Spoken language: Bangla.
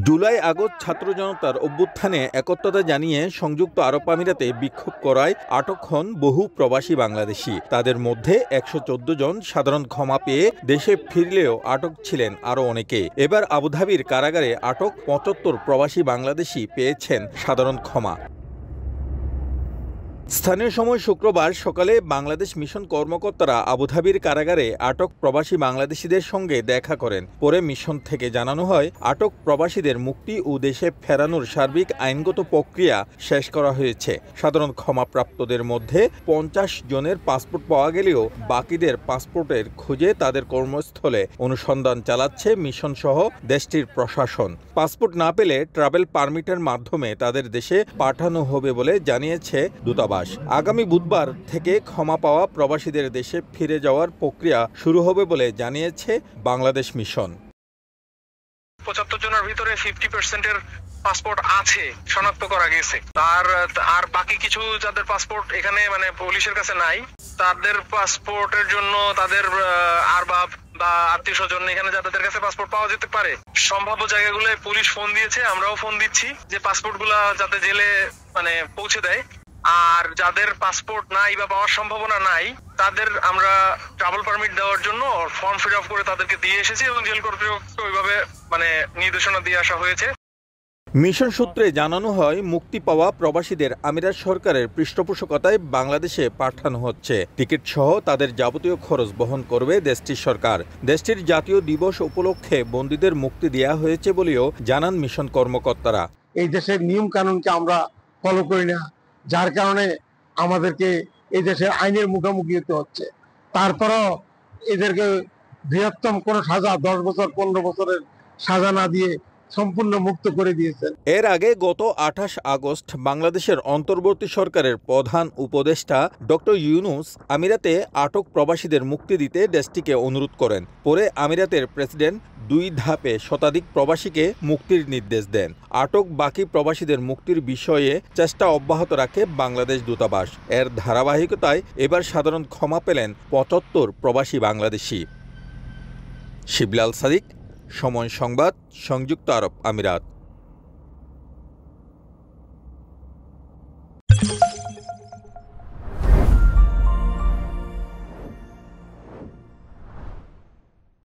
জুলাই আগস্ট ছাত্র জনতার অভ্যুত্থানে একত্রতা জানিয়ে সংযুক্ত আরব আমিরাতে বিক্ষোভ করায় আটক হন বহু প্রবাসী বাংলাদেশি। তাদের মধ্যে ১১৪ জন সাধারণ ক্ষমা পেয়ে দেশে ফিরলেও আটক ছিলেন আরও অনেকে। এবার আবুধাবির কারাগারে আটক ৭৫ প্রবাসী বাংলাদেশি পেয়েছেন সাধারণ ক্ষমা। স্থানীয় সময় শুক্রবার সকালে বাংলাদেশ মিশন কর্মকর্তারা আবুধাবির কারাগারে আটক প্রবাসী বাংলাদেশিদের সঙ্গে দেখা করেন। পরে মিশন থেকে জানানো হয়, আটক প্রবাসীদের মুক্তি ও দেশে ফেরানোর সার্বিক আইনগত প্রক্রিয়া শেষ করা হয়েছে। সাধারণ ক্ষমাপ্রাপ্তদের মধ্যে ৫০ জনের পাসপোর্ট পাওয়া গেলেও বাকিদের পাসপোর্টের খোঁজে তাদের কর্মস্থলে অনুসন্ধান চালাচ্ছে মিশন সহ দেশটির প্রশাসন। পাসপোর্ট না পেলে ট্রাভেল পারমিটের মাধ্যমে তাদের দেশে পাঠানো হবে বলে জানিয়েছে দূতাবাস। আগামী বুধবার থেকে ক্ষমা পাওয়া প্রবাসীদের দেশে ফিরে যাওয়ার প্রক্রিয়া শুরু হবে বলে জানিয়েছে বাংলাদেশ মিশন। ৭৫ জনের ভিতরে 50% পাসপোর্ট আছে, শনাক্ত করা গেছে। আর বাকি কিছু যাদের পাসপোর্ট এখানে পুলিশের কাছে নাই, তাদের পাসপোর্টের জন্য তাদের আরবাব বা আত্মীয় স্বজন এখানে যাদের কাছে পাসপোর্ট পাওয়া যেতে পারে, সম্ভাব্য জায়গাগুলোয় পুলিশ ফোন দিয়েছে, আমরাও ফোন দিচ্ছি যে পাসপোর্ট গুলা যাতে জেলে পৌঁছে দেয়। আর যাদের পাসপোর্ট নাই বা পাওয়ার সম্ভাবনা নাই, তাদের আমরা ট্রাভেল পারমিট দেওয়ার জন্য ফর্ম ফিল আপ করে তাদেরকে দিয়ে এসেছি এবং জেল কর্তৃপক্ষকে ওইভাবে নির্দেশনা দিয়ে আসা হয়েছে। মিশন সূত্রে জানানো হয়, মুক্তি পাওয়া প্রবাসীদের আমিরাত সরকারের পৃষ্ঠপোষকতায় বাংলাদেশে পাঠানো হচ্ছে। টিকিট সহ তাদের যাবতীয় খরচ বহন করবে দেশটির সরকার। দেশটির জাতীয় দিবস উপলক্ষে বন্দীদের মুক্তি দেওয়া হয়েছে বলেও জানান মিশন কর্মকর্তারা। এই দেশের নিয়ম কানুনকে আমরা ফলো করি না, যার কারণে আমাদেরকে এই দেশের আইনের মুখোমুখি হতে হচ্ছে। তারপরও এদেরকে বৃহত্তম কোন সাজা ১০ বছর ১৫ বছরের সাজা না দিয়ে সম্পূর্ণ মুক্ত করে দিয়েছেন। এর আগে গত ২৮ আগস্ট বাংলাদেশের অন্তর্বর্তী সরকারের প্রধান উপদেষ্টা ডক্টর ইউনূস আমিরাতে আটক প্রবাসীদের মুক্তি দিতে দেশটিকে অনুরোধ করেন। পরে আমিরাতের প্রেসিডেন্ট ২ ধাপে শতাধিক প্রবাসীকে মুক্তির নির্দেশ দেন। আটক বাকি প্রবাসীদের মুক্তির বিষয়ে চেষ্টা অব্যাহত রাখে বাংলাদেশ দূতাবাস। এর ধারাবাহিকতায় এবার সাধারণ ক্ষমা পেলেন ৭৫ প্রবাসী বাংলাদেশি। শিবলাল সাদিক, সময় সংবাদ, সংযুক্ত আরব আমিরাত।